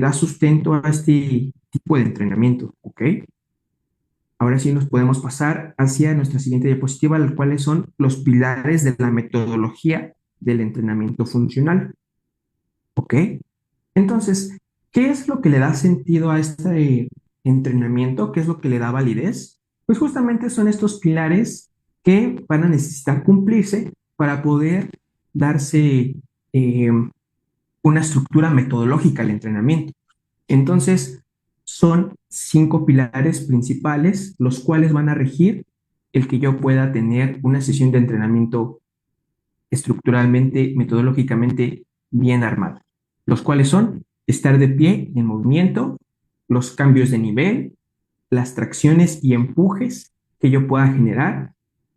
da sustento a este tipo de entrenamiento, ¿ok? Ahora sí nos podemos pasar hacia nuestra siguiente diapositiva, las cuales son los pilares de la metodología del entrenamiento funcional, ¿ok? Entonces, ¿qué es lo que le da sentido a este entrenamiento? ¿Qué es lo que le da validez? Pues justamente son estos pilares que van a necesitar cumplirse para poder darse eh, una estructura metodológica al entrenamiento. Entonces, son 5 pilares principales, los cuales van a regir el que yo pueda tener una sesión de entrenamiento estructuralmente, metodológicamente bien armada, los cuales son estar de pie en movimiento, los cambios de nivel, las tracciones y empujes que yo pueda generar,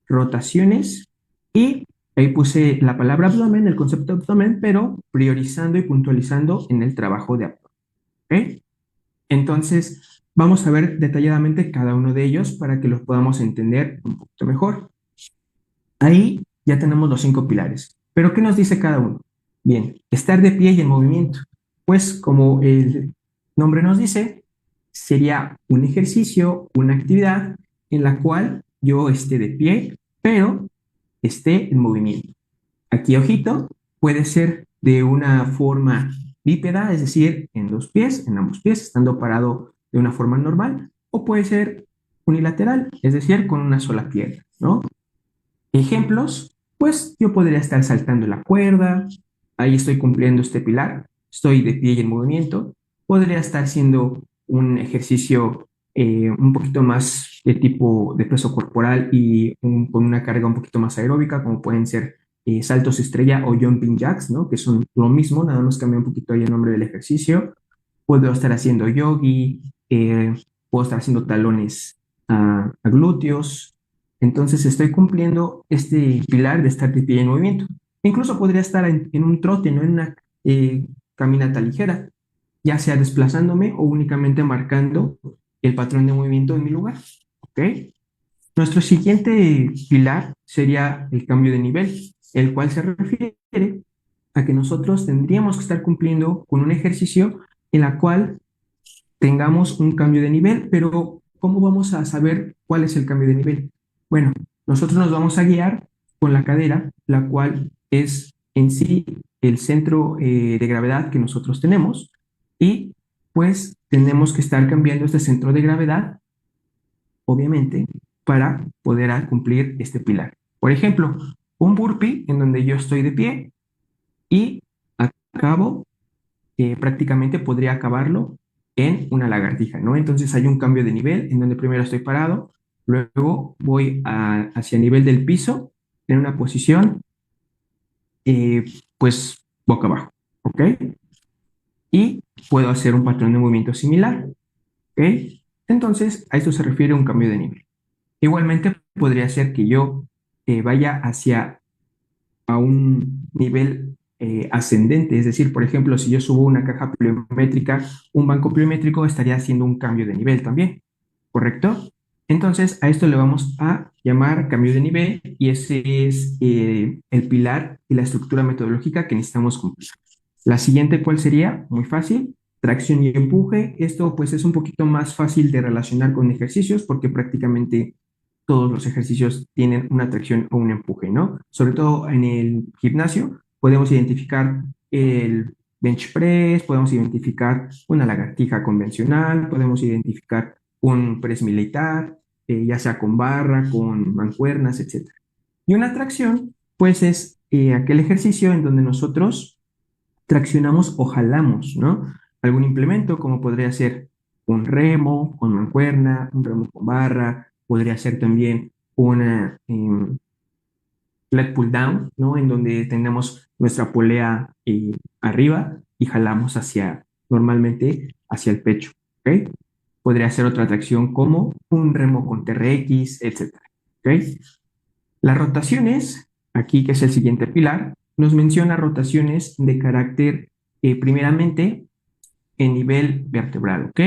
rotaciones y ahí puse la palabra abdomen, el concepto abdomen, pero priorizando y puntualizando en el trabajo de abdomen. ¿Ok? Entonces, vamos a ver detalladamente cada uno de ellos para que los podamos entender un poquito mejor. Ahí ya tenemos los 5 pilares. Pero ¿qué nos dice cada uno? Bien, estar de pie y en movimiento. Pues como el nombre nos dice, sería un ejercicio, una actividad en la cual yo esté de pie, pero esté en movimiento. Aquí, ojito, puede ser de una forma bípeda, es decir, en 2 pies, en ambos pies, estando parado de una forma normal, o puede ser unilateral, es decir, con una sola pierna, ¿no? Ejemplos, pues yo podría estar saltando la cuerda, ahí estoy cumpliendo este pilar, estoy de pie y en movimiento, podría estar haciendo un ejercicio un poquito más de tipo de peso corporal y con una carga un poquito más aeróbica, como pueden ser saltos estrella o jumping jacks, ¿no? Que son lo mismo, nada más cambia un poquito ahí el nombre del ejercicio. Puedo estar haciendo yogi, puedo estar haciendo talones a glúteos, entonces estoy cumpliendo este pilar de estar de pie en movimiento. Incluso podría estar en un trote, no en una caminata ligera, ya sea desplazándome o únicamente marcando el patrón de movimiento en mi lugar. ¿Ok? Nuestro siguiente pilar sería el cambio de nivel, el cual se refiere a que nosotros tendríamos que estar cumpliendo con un ejercicio en la cual tengamos un cambio de nivel, pero ¿cómo vamos a saber cuál es el cambio de nivel? Bueno, nosotros nos vamos a guiar con la cadera, la cual es en sí el centro de gravedad que nosotros tenemos y pues tenemos que estar cambiando este centro de gravedad, obviamente, para poder cumplir este pilar. Por ejemplo, un burpee en donde yo estoy de pie y acabo prácticamente podría acabarlo en una lagartija, ¿no? Entonces hay un cambio de nivel en donde primero estoy parado, luego voy hacia el nivel del piso en una posición, eh, pues boca abajo, ¿ok? Y puedo hacer un patrón de movimiento similar, ¿ok? Entonces a esto se refiere un cambio de nivel. Igualmente podría ser que yo vaya hacia a un nivel ascendente, es decir, por ejemplo, si yo subo una caja pliométrica, un banco pliométrico estaría haciendo un cambio de nivel también, ¿correcto? Entonces, a esto le vamos a llamar cambio de nivel y ese es el pilar y la estructura metodológica que necesitamos cumplir. La siguiente, ¿cuál sería? Muy fácil, tracción y empuje. Esto pues es un poquito más fácil de relacionar con ejercicios porque prácticamente todos los ejercicios tienen una tracción o un empuje, ¿no? Sobre todo en el gimnasio podemos identificar el bench press, podemos identificar una lagartija convencional, podemos identificar un press militar, ya sea con barra, con mancuernas, etcétera. Y una tracción, pues es aquel ejercicio en donde nosotros traccionamos o jalamos, ¿no? Algún implemento como podría ser un remo con mancuerna, un remo con barra, podría ser también una leg pull down, ¿no? En donde tenemos nuestra polea arriba y jalamos normalmente hacia el pecho, ¿ok? Podría ser otra tracción como un remo con TRX, etcétera, ¿ok? Las rotaciones, aquí que es el siguiente pilar, nos menciona rotaciones de carácter, primeramente, en nivel vertebral, ¿ok?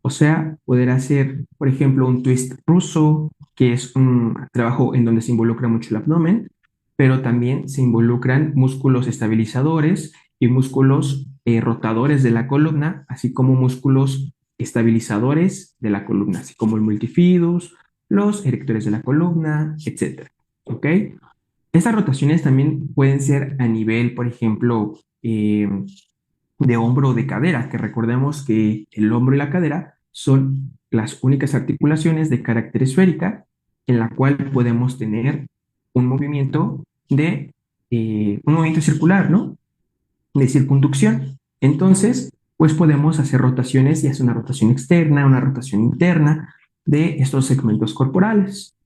O sea, poder hacer, por ejemplo, un twist ruso, que es un trabajo en donde se involucra mucho el abdomen, pero también se involucran músculos estabilizadores y músculos rotadores de la columna, así como músculos estabilizadores de la columna, así como el multifidus, los erectores de la columna, etcétera. ¿Ok? Estas rotaciones también pueden ser a nivel, por ejemplo, de hombro o de cadera, que recordemos que el hombro y la cadera son las únicas articulaciones de carácter esférica en la cual podemos tener un movimiento un movimiento circular, ¿no? De circunducción. Entonces, pues podemos hacer rotaciones, ya sea una rotación externa, una rotación interna de estos segmentos corporales.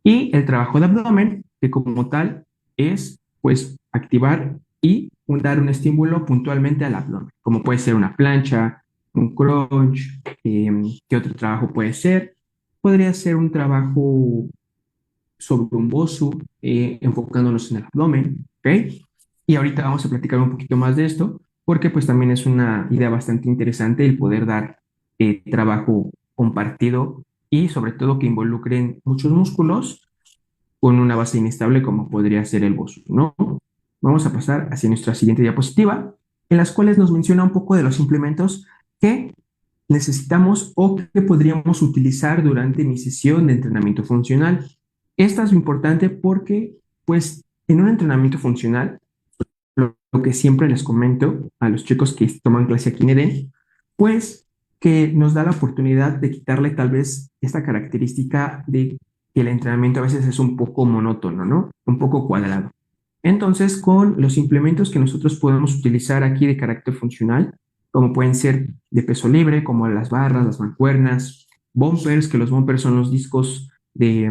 Y el trabajo de abdomen, que como tal es pues activar y dar un estímulo puntualmente al abdomen, como puede ser una plancha, un crunch, ¿qué otro trabajo puede ser? Podría ser un trabajo sobre un bosu, enfocándonos en el abdomen, ¿ok? Y ahorita vamos a platicar un poquito más de esto, porque pues también es una idea bastante interesante el poder dar trabajo compartido y sobre todo que involucren muchos músculos con una base inestable como podría ser el bosu, ¿no? Vamos a pasar hacia nuestra siguiente diapositiva, en las cuales nos menciona un poco de los implementos que necesitamos o que podríamos utilizar durante mi sesión de entrenamiento funcional. Esto es importante porque, pues, en un entrenamiento funcional, lo que siempre les comento a los chicos que toman clase aquí en EDEN, pues, que nos da la oportunidad de quitarle tal vez esta característica de que el entrenamiento a veces es un poco monótono, ¿no? Un poco cuadrado. Entonces, con los implementos que nosotros podemos utilizar aquí de carácter funcional, como pueden ser de peso libre, como las barras, las mancuernas, bumpers, que los bumpers son los discos de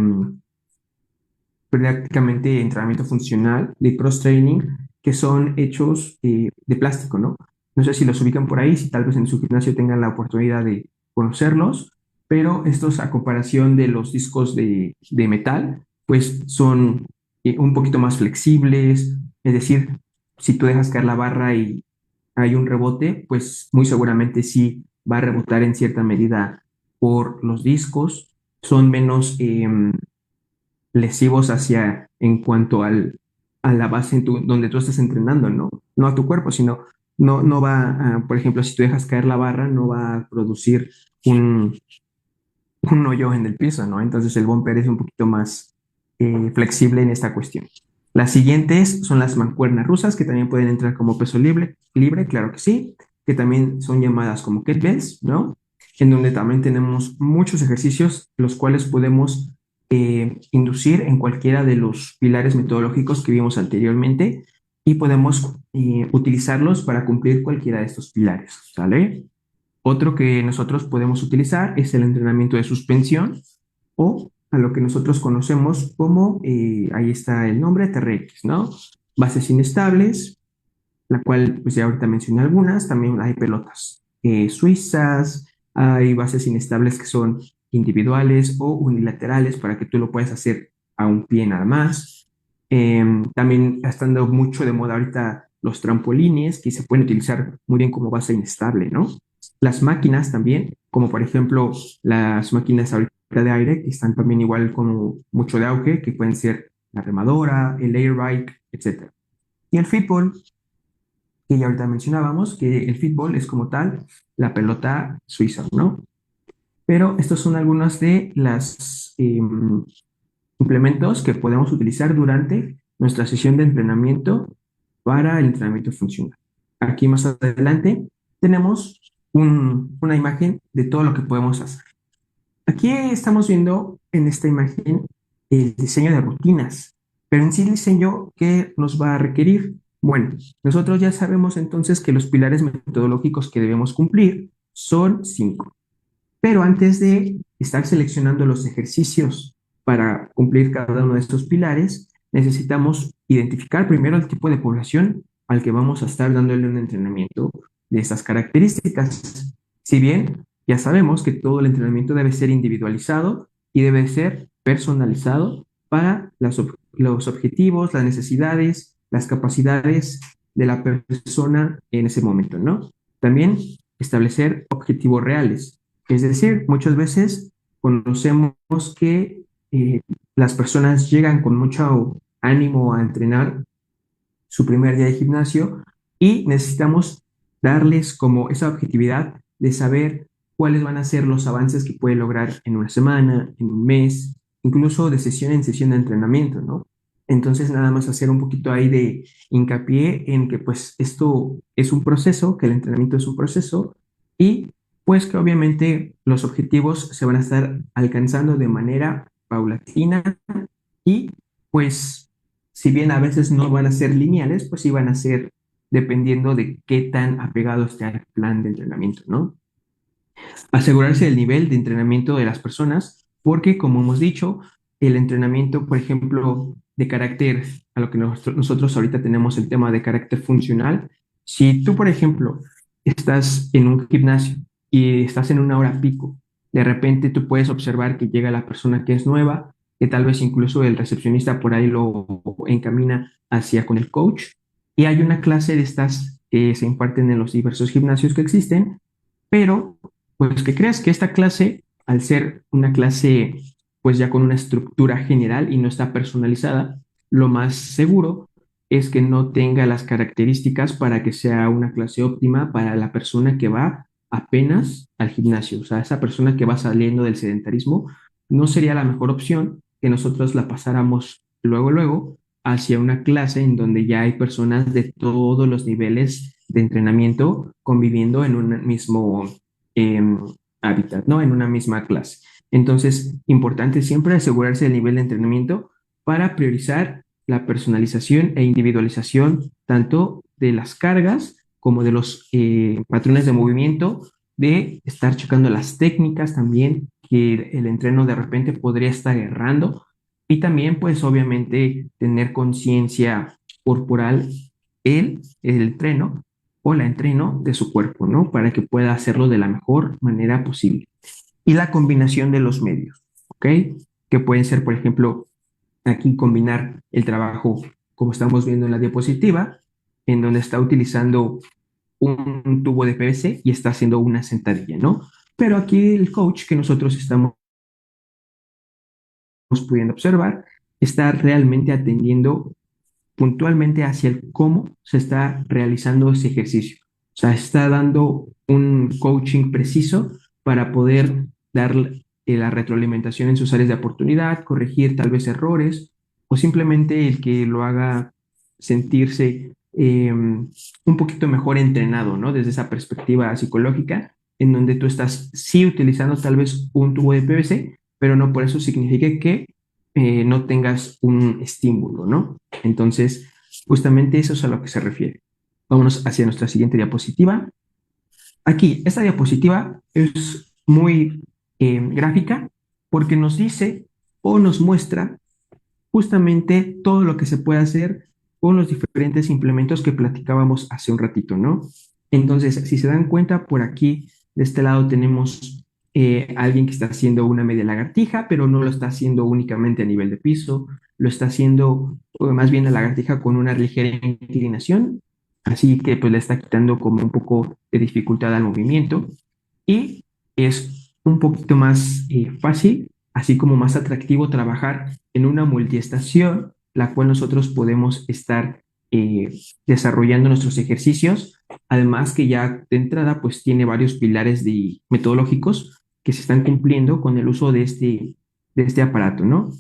prácticamente entrenamiento funcional, de cross-training, que son hechos de plástico, ¿no? No sé si los ubican por ahí, si tal vez en su gimnasio tengan la oportunidad de conocerlos, pero estos a comparación de los discos de metal, pues son un poquito más flexibles, es decir, si tú dejas caer la barra y hay un rebote, pues muy seguramente sí va a rebotar en cierta medida por los discos, son menos lesivos hacia en cuanto a la base donde tú estás entrenando, ¿no? No a tu cuerpo, sino no va, por ejemplo, si tú dejas caer la barra, no va a producir un, un hoyo en el piso, ¿no? Entonces el bumper es un poquito más flexible en esta cuestión. Las siguientes son las mancuernas rusas, que también pueden entrar como peso libre, claro que sí, que también son llamadas como kettlebells, ¿no? En donde también tenemos muchos ejercicios, los cuales podemos inducir en cualquiera de los pilares metodológicos que vimos anteriormente y podemos utilizarlos para cumplir cualquiera de estos pilares, ¿sale? Otro que nosotros podemos utilizar es el entrenamiento de suspensión o a lo que nosotros conocemos como, ahí está el nombre, TRX, ¿no? Bases inestables, la cual pues ya ahorita mencioné algunas, también hay pelotas suizas, hay bases inestables que son individuales o unilaterales para que tú lo puedas hacer a un pie nada más. También estando mucho de moda ahorita los trampolines que se pueden utilizar muy bien como base inestable, ¿no? Las máquinas también, como por ejemplo las máquinas ahorita de aire, que están también igual como mucho de auge, que pueden ser la remadora, el air bike, etc. Y el fútbol, que ya ahorita mencionábamos, que el fútbol es como tal la pelota suiza, ¿no? Pero estos son algunos de los implementos que podemos utilizar durante nuestra sesión de entrenamiento para el entrenamiento funcional. Aquí más adelante tenemos una imagen de todo lo que podemos hacer. Aquí estamos viendo en esta imagen el diseño de rutinas, pero en sí el diseño, ¿qué nos va a requerir? Bueno, nosotros ya sabemos entonces que los pilares metodológicos que debemos cumplir son 5. Pero antes de estar seleccionando los ejercicios para cumplir cada uno de estos pilares, necesitamos identificar primero el tipo de población al que vamos a estar dándole un entrenamiento de estas características. Si bien ya sabemos que todo el entrenamiento debe ser individualizado y debe ser personalizado para los objetivos, las necesidades, las capacidades de la persona en ese momento, ¿no? También establecer objetivos reales. Es decir, muchas veces conocemos que las personas llegan con mucho ánimo a entrenar su primer día de gimnasio y necesitamos darles como esa objetividad de saber cuáles van a ser los avances que puede lograr en una semana, en un mes, incluso de sesión en sesión de entrenamiento, ¿no? Entonces, nada más hacer un poquito ahí de hincapié en que pues esto es un proceso, que el entrenamiento es un proceso y pues que obviamente los objetivos se van a estar alcanzando de manera paulatina y pues si bien a veces no van a ser lineales, pues sí van a ser dependiendo de qué tan apegado esté al plan de entrenamiento, ¿no? Asegurarse del nivel de entrenamiento de las personas, porque como hemos dicho, el entrenamiento, por ejemplo, de carácter, a lo que nosotros ahorita tenemos el tema de carácter funcional, si tú, por ejemplo, estás en un gimnasio y estás en una hora pico, de repente tú puedes observar que llega la persona que es nueva, que tal vez incluso el recepcionista por ahí lo encamina hacia con el coach, y hay una clase de estas que se imparten en los diversos gimnasios que existen, pero pues que creas que esta clase, al ser una clase pues ya con una estructura general y no está personalizada, lo más seguro es que no tenga las características para que sea una clase óptima para la persona que va apenas al gimnasio. O sea, esa persona que va saliendo del sedentarismo no sería la mejor opción que nosotros la pasáramos luego hacia una clase en donde ya hay personas de todos los niveles de entrenamiento conviviendo en un mismo eh, hábitat, ¿no? En una misma clase. Entonces, importante siempre asegurarse del nivel de entrenamiento para priorizar la personalización e individualización tanto de las cargas como de los patrones de movimiento, de estar checando las técnicas también que el entreno de repente podría estar errando y también pues obviamente tener conciencia corporal el entreno o la entreno de su cuerpo, ¿no? Para que pueda hacerlo de la mejor manera posible. Y la combinación de los medios, ¿ok? Que pueden ser, por ejemplo, aquí combinar el trabajo, como estamos viendo en la diapositiva, en donde está utilizando un tubo de PVC y está haciendo una sentadilla, ¿no? Pero aquí el coach que nosotros estamos pudiendo observar está realmente atendiendo puntualmente hacia el cómo se está realizando ese ejercicio. O sea, está dando un coaching preciso para poder dar la retroalimentación en sus áreas de oportunidad, corregir tal vez errores o simplemente el que lo haga sentirse un poquito mejor entrenado, ¿no? Desde esa perspectiva psicológica, en donde tú estás sí utilizando tal vez un tubo de PVC, pero no por eso significa que no tengas un estímulo, ¿no? Entonces, justamente eso es a lo que se refiere. Vámonos hacia nuestra siguiente diapositiva. Aquí, esta diapositiva es muy gráfica porque nos dice o nos muestra justamente todo lo que se puede hacer con los diferentes implementos que platicábamos hace un ratito, ¿no? Entonces, si se dan cuenta, por aquí, de este lado tenemos alguien que está haciendo una media lagartija, pero no lo está haciendo únicamente a nivel de piso, lo está haciendo más bien la lagartija con una ligera inclinación, así que pues le está quitando como un poco de dificultad al movimiento y es un poquito más fácil, así como más atractivo trabajar en una multiestación, la cual nosotros podemos estar eh, desarrollando nuestros ejercicios, además que ya de entrada pues tiene varios pilares metodológicos que se están cumpliendo con el uso de este aparato, ¿no?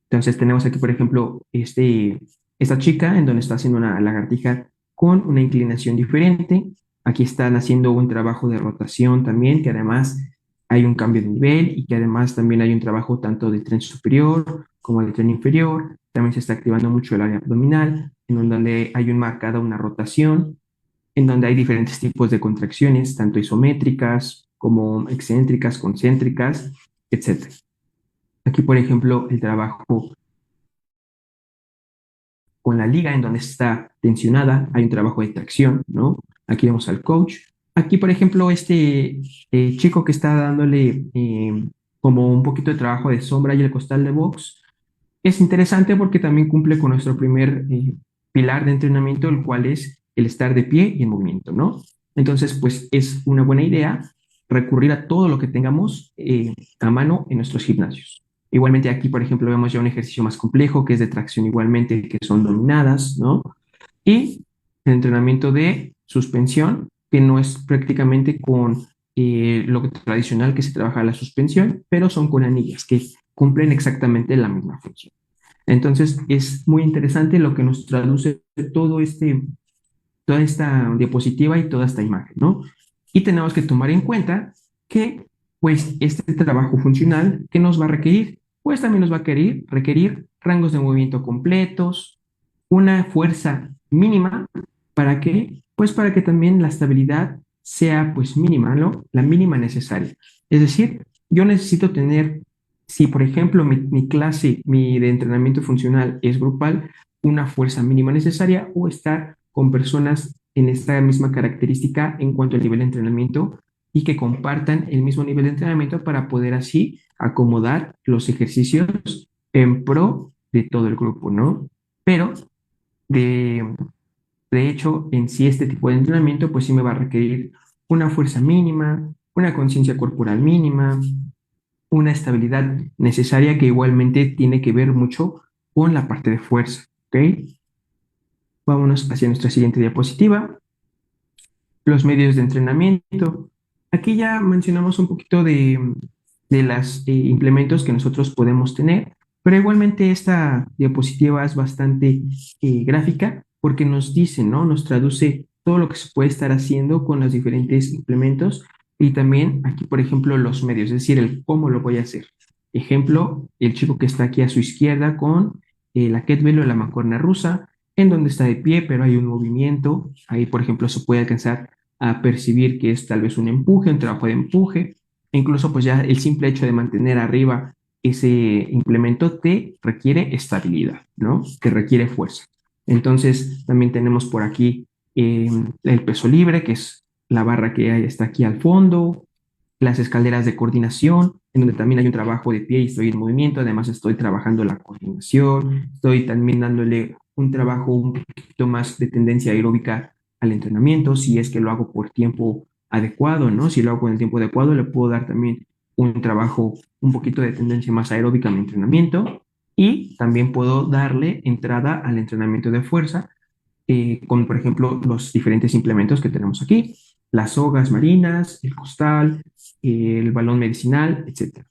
Entonces tenemos aquí, por ejemplo, esta chica en donde está haciendo una lagartija con una inclinación diferente. Aquí están haciendo un trabajo de rotación también, que además hay un cambio de nivel y que además también hay un trabajo tanto de tren superior como de tren inferior. También se está activando mucho el área abdominal, en donde hay marcada una rotación, en donde hay diferentes tipos de contracciones, tanto isométricas como excéntricas, concéntricas, etcétera. Aquí, por ejemplo, el trabajo con la liga en donde está tensionada, hay un trabajo de tracción, ¿no? Aquí vemos al coach. Aquí, por ejemplo, este chico que está dándole como un poquito de trabajo de sombra y el costal de box, es interesante porque también cumple con nuestro primer pilar de entrenamiento, el cual es el estar de pie y en movimiento, ¿no? Entonces, pues es una buena idea recurrir a todo lo que tengamos a mano en nuestros gimnasios. Igualmente aquí, por ejemplo, vemos ya un ejercicio más complejo que es de tracción igualmente, que son dominadas, ¿no? Y el entrenamiento de suspensión, que no es prácticamente con lo tradicional que se trabaja la suspensión, pero son con anillas que cumplen exactamente la misma función. Entonces, es muy interesante lo que nos traduce toda esta diapositiva y toda esta imagen, ¿no? Y tenemos que tomar en cuenta que, pues, este trabajo funcional, ¿qué nos va a requerir? Pues también nos va a requerir rangos de movimiento completos, una fuerza mínima, ¿para qué? Pues para que también la estabilidad sea, pues, mínima, ¿no? La mínima necesaria. Es decir, yo necesito tener, si por ejemplo mi clase, mi de entrenamiento funcional es grupal, una fuerza mínima necesaria o estar con personas en esta misma característica en cuanto al nivel de entrenamiento y que compartan el mismo nivel de entrenamiento para poder así acomodar los ejercicios en pro de todo el grupo, ¿no? Pero de, de hecho, en sí este tipo de entrenamiento pues sí me va a requerir una fuerza mínima, una conciencia corporal mínima, una estabilidad necesaria que igualmente tiene que ver mucho con la parte de fuerza, ¿ok? Vámonos hacia nuestra siguiente diapositiva, los medios de entrenamiento. Aquí ya mencionamos un poquito de los implementos que nosotros podemos tener, pero igualmente esta diapositiva es bastante gráfica porque nos dice, ¿no? Nos traduce todo lo que se puede estar haciendo con los diferentes implementos y también aquí, por ejemplo, los medios, es decir, el cómo lo voy a hacer. Ejemplo, el chico que está aquí a su izquierda con la kettlebell o la mancuerna rusa, en donde está de pie, pero hay un movimiento. Ahí, por ejemplo, se puede alcanzar a percibir que es tal vez un empuje, un trabajo de empuje. E incluso, pues ya el simple hecho de mantener arriba ese implemento te requiere estabilidad, ¿no? Te requiere fuerza. Entonces, también tenemos por aquí el peso libre, que es la barra que está aquí al fondo, las escaleras de coordinación, en donde también hay un trabajo de pie y estoy en movimiento, además estoy trabajando la coordinación, estoy también dándole un trabajo un poquito más de tendencia aeróbica al entrenamiento, si es que lo hago por tiempo adecuado, ¿no? Si lo hago con el tiempo adecuado, le puedo dar también un trabajo un poquito de tendencia más aeróbica a mi entrenamiento y también puedo darle entrada al entrenamiento de fuerza con, por ejemplo, los diferentes implementos que tenemos aquí, las sogas marinas, el costal, el balón medicinal, etcétera.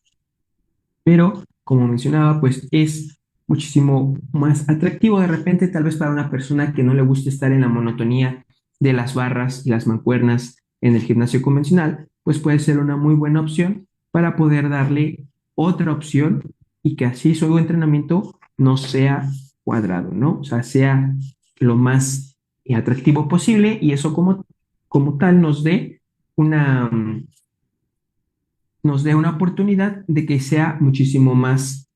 Pero, como mencionaba, pues es muchísimo más atractivo de repente, tal vez para una persona que no le guste estar en la monotonía de las barras y las mancuernas en el gimnasio convencional, pues puede ser una muy buena opción para poder darle otra opción y que así su entrenamiento no sea cuadrado, ¿no? O sea, sea lo más atractivo posible y eso como tal una, nos dé una oportunidad de que sea muchísimo más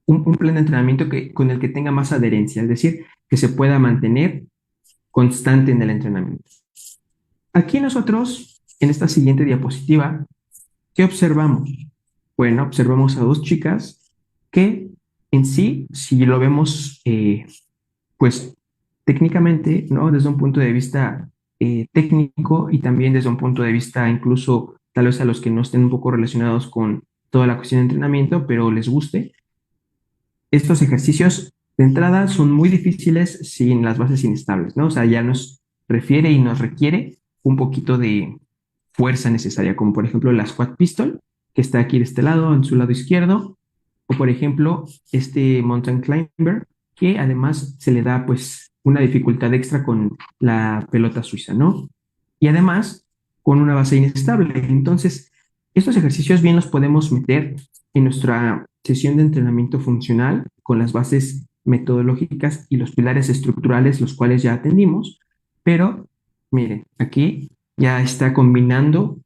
un plan de entrenamiento con el que tenga más adherencia, es decir, que se pueda mantener constante en el entrenamiento. Aquí nosotros, en esta siguiente diapositiva, ¿qué observamos? Bueno, observamos a dos chicas que en sí, si lo vemos, pues técnicamente, ¿no? Desde un punto de vista técnico y también desde un punto de vista incluso tal vez a los que no estén un poco relacionados con toda la cuestión de entrenamiento, pero les guste, estos ejercicios de entrada son muy difíciles sin las bases inestables, ¿no? O sea, ya nos refiere y nos requiere un poquito de fuerza necesaria, como por ejemplo la squat pistol, que está aquí de este lado, en su lado izquierdo, o por ejemplo este mountain climber, que además se le da pues una dificultad extra con la pelota suiza, ¿no? Y además con una base inestable. Entonces, estos ejercicios bien los podemos meter en nuestra sesión de entrenamiento funcional con las bases metodológicas y los pilares estructurales, los cuales ya atendimos, pero miren, aquí ya está combinando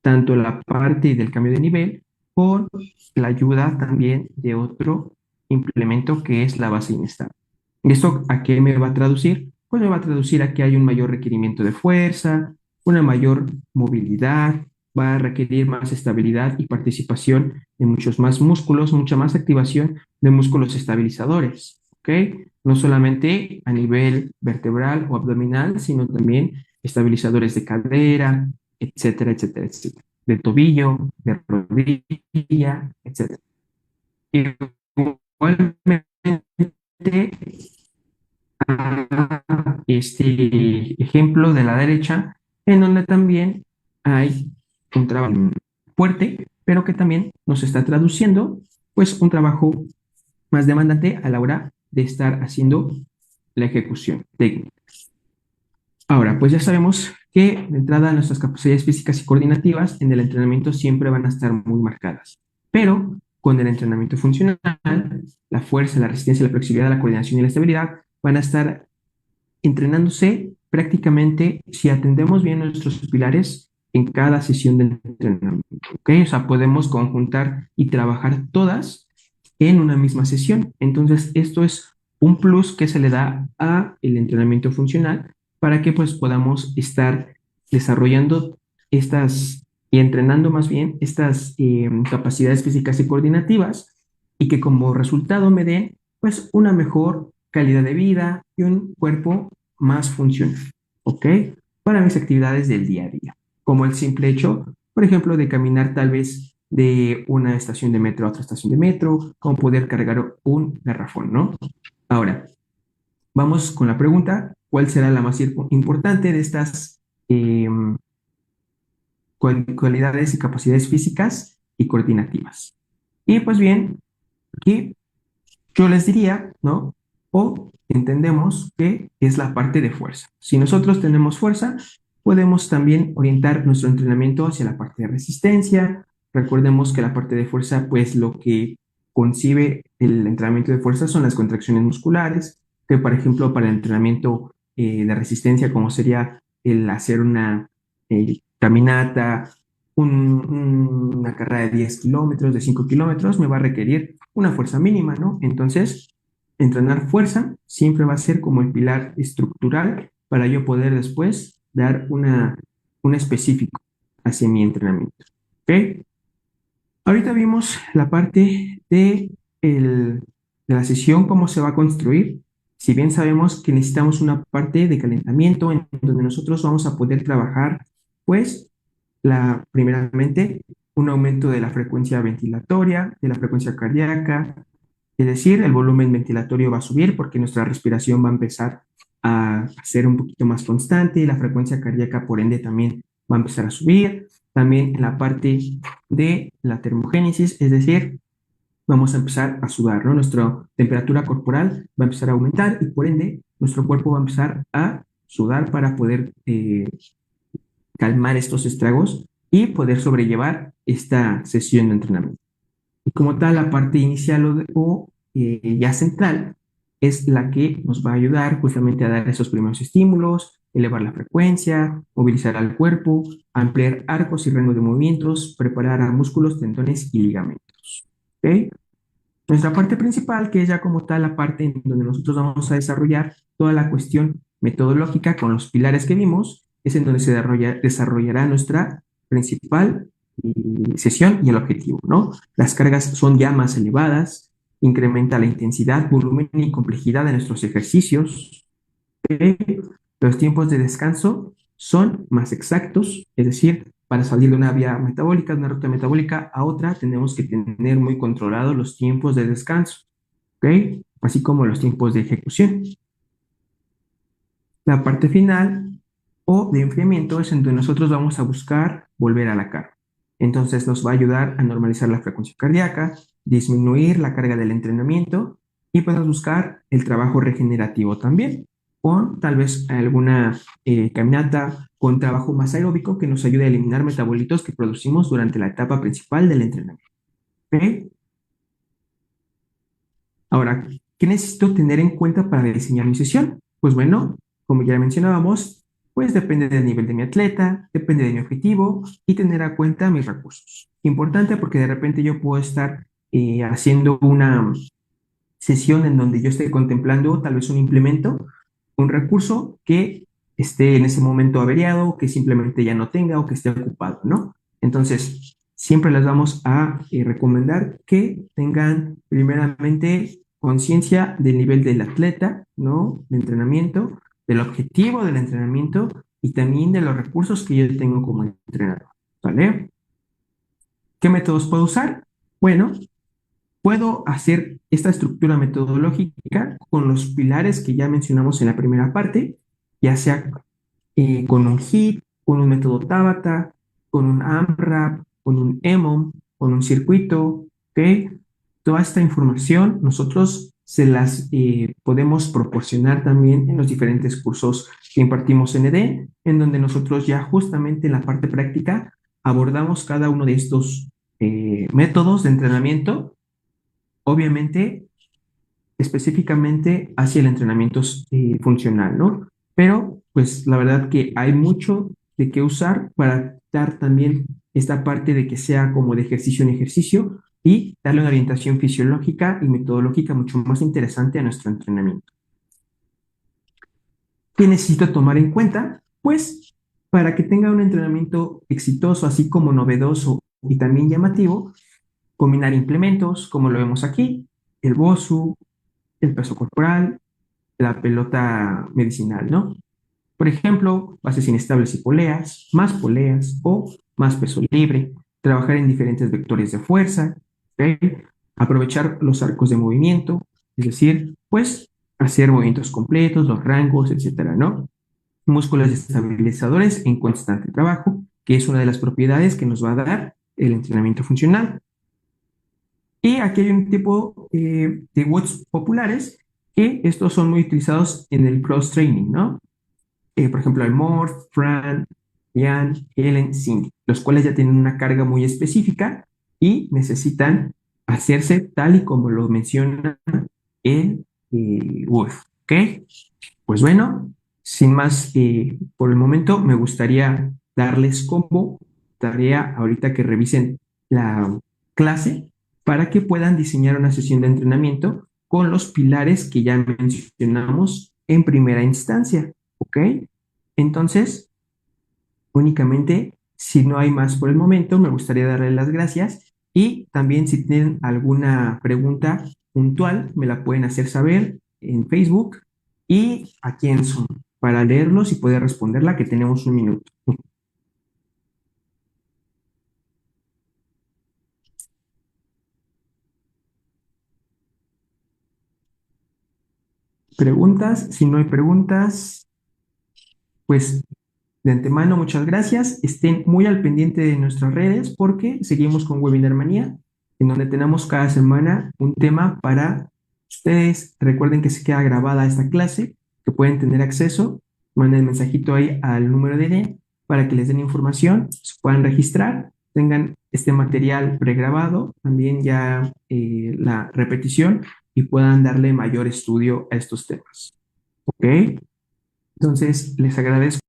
tanto la parte del cambio de nivel con la ayuda también de otro implemento que es la base inestable. ¿Esto a qué me va a traducir? Pues me va a traducir a que hay un mayor requerimiento de fuerza, una mayor movilidad, va a requerir más estabilidad y participación de muchos más músculos, mucha más activación de músculos estabilizadores, ¿ok? No solamente a nivel vertebral o abdominal, sino también estabilizadores de cadera, etcétera, etcétera, etcétera, de tobillo, de rodilla, etcétera. Igualmente, a este ejemplo de la derecha, en donde también hay un trabajo fuerte, pero que también nos está traduciendo, pues, un trabajo más demandante a la hora de estar haciendo la ejecución técnica. Ahora, pues ya sabemos que de entrada nuestras capacidades físicas y coordinativas en el entrenamiento siempre van a estar muy marcadas, pero con el entrenamiento funcional, la fuerza, la resistencia, la flexibilidad, la coordinación y la estabilidad van a estar entrenándose prácticamente si atendemos bien nuestros pilares en cada sesión de entrenamiento, ¿ok? O sea, podemos conjuntar y trabajar todas en una misma sesión. Entonces, esto es un plus que se le da a el entrenamiento funcional para que pues podamos estar desarrollando estas y entrenando más bien estas capacidades físicas y coordinativas y que como resultado me den pues una mejor calidad de vida y un cuerpo más funcional, ¿ok? Para mis actividades del día a día, como el simple hecho, por ejemplo, de caminar tal vez de una estación de metro a otra estación de metro, como poder cargar un garrafón, ¿no? Ahora, vamos con la pregunta, ¿cuál será la más importante de estas eh, cualidades y capacidades físicas y coordinativas? Y pues bien, aquí yo les diría, ¿no? O entendemos que es la parte de fuerza. Si nosotros tenemos fuerza, podemos también orientar nuestro entrenamiento hacia la parte de resistencia. Recordemos que la parte de fuerza, pues lo que concibe el entrenamiento de fuerza son las contracciones musculares, que por ejemplo para el entrenamiento de resistencia, como sería el hacer una caminata, una carrera de 10 kilómetros, de 5 kilómetros, me va a requerir una fuerza mínima, ¿no? Entonces, entrenar fuerza siempre va a ser como el pilar estructural para yo poder después dar un específico hacia mi entrenamiento. ¿Ok? Ahorita vimos la parte de la sesión, cómo se va a construir. Si bien sabemos que necesitamos una parte de calentamiento en donde nosotros vamos a poder trabajar, pues, primeramente, un aumento de la frecuencia ventilatoria, de la frecuencia cardíaca, es decir, el volumen ventilatorio va a subir porque nuestra respiración va a empezar a ser un poquito más constante y la frecuencia cardíaca, por ende, también va a empezar a subir. También en la parte de la termogénesis, es decir, vamos a empezar a sudar, ¿no? Nuestra temperatura corporal va a empezar a aumentar y por ende nuestro cuerpo va a empezar a sudar para poder calmar estos estragos y poder sobrellevar esta sesión de entrenamiento. Y como tal, la parte inicial ya central es la que nos va a ayudar justamente a dar esos primeros estímulos, elevar la frecuencia, movilizar al cuerpo, ampliar arcos y rango de movimientos, preparar a músculos, tendones y ligamentos. ¿Ok? Nuestra parte principal, que es ya como tal la parte en donde nosotros vamos a desarrollar toda la cuestión metodológica con los pilares que vimos, es en donde se desarrollará nuestra principal sesión y el objetivo, ¿no? Las cargas son ya más elevadas, incrementa la intensidad, volumen y complejidad de nuestros ejercicios. Los tiempos de descanso son más exactos, es decir, para salir de una vía metabólica, de una ruta metabólica a otra, tenemos que tener muy controlados los tiempos de descanso, ¿ok? Así como los tiempos de ejecución. La parte final o de enfriamiento es en donde nosotros vamos a buscar volver a la carga. Entonces nos va a ayudar a normalizar la frecuencia cardíaca, disminuir la carga del entrenamiento y podemos buscar el trabajo regenerativo también, con tal vez alguna caminata con trabajo más aeróbico que nos ayude a eliminar metabolitos que producimos durante la etapa principal del entrenamiento. ¿Ok? Ahora, ¿qué necesito tener en cuenta para diseñar mi sesión? Pues bueno, como ya mencionábamos, pues depende del nivel de mi atleta, depende de mi objetivo y tener a cuenta mis recursos. Importante porque de repente yo puedo estar haciendo una sesión en donde yo esté contemplando tal vez un implemento, un recurso que esté en ese momento averiado, que simplemente ya no tenga o que esté ocupado, ¿no? Entonces, siempre les vamos a recomendar que tengan primeramente conciencia del nivel del atleta, ¿no? De entrenamiento, del objetivo del entrenamiento y también de los recursos que yo tengo como entrenador, ¿vale? ¿Qué métodos puedo usar? Bueno, puedo hacer esta estructura metodológica con los pilares que ya mencionamos en la primera parte, ya sea con un HIT, con un método Tabata, con un AMRAP, con un EMOM, con un circuito, ¿ok? Toda esta información nosotros se las podemos proporcionar también en los diferentes cursos que impartimos en ED, en donde nosotros ya justamente en la parte práctica abordamos cada uno de estos métodos de entrenamiento, obviamente específicamente hacia el entrenamiento funcional, ¿no? Pero pues la verdad que hay mucho de qué usar para dar también esta parte de que sea como de ejercicio en ejercicio y darle una orientación fisiológica y metodológica mucho más interesante a nuestro entrenamiento. ¿Qué necesito tomar en cuenta? Pues para que tenga un entrenamiento exitoso, así como novedoso y también llamativo, combinar implementos, como lo vemos aquí, el BOSU, el peso corporal, la pelota medicinal, ¿no? Por ejemplo, bases inestables y poleas o más peso libre, trabajar en diferentes vectores de fuerza, ¿ok? Aprovechar los arcos de movimiento, es decir, pues hacer movimientos completos, los rangos, etcétera, ¿no? Músculos estabilizadores en constante trabajo, que es una de las propiedades que nos va a dar el entrenamiento funcional. Y aquí hay un tipo de watts populares que estos son muy utilizados en el cross-training, ¿no? Por ejemplo, el Morph, Fran, Ian, Helen, Cindy, los cuales ya tienen una carga muy específica y necesitan hacerse tal y como lo menciona el Wolf, ¿ok? Pues bueno, sin más por el momento, me gustaría darles como tarea ahorita que revisen la clase para que puedan diseñar una sesión de entrenamiento con los pilares que ya mencionamos en primera instancia, ¿ok? Entonces, únicamente, si no hay más por el momento, me gustaría darles las gracias y también si tienen alguna pregunta puntual, me la pueden hacer saber en Facebook y aquí en Zoom para leerlos y poder responderla, que tenemos un minuto. Preguntas, si no hay preguntas, pues de antemano, muchas gracias. Estén muy al pendiente de nuestras redes porque seguimos con Webinar Manía, en donde tenemos cada semana un tema para ustedes. Recuerden que se queda grabada esta clase, que pueden tener acceso. Manden mensajito ahí al número de D para que les den información, se puedan registrar, tengan este material pregrabado, también ya la repetición y puedan darle mayor estudio a estos temas. ¿Ok? Entonces, les agradezco.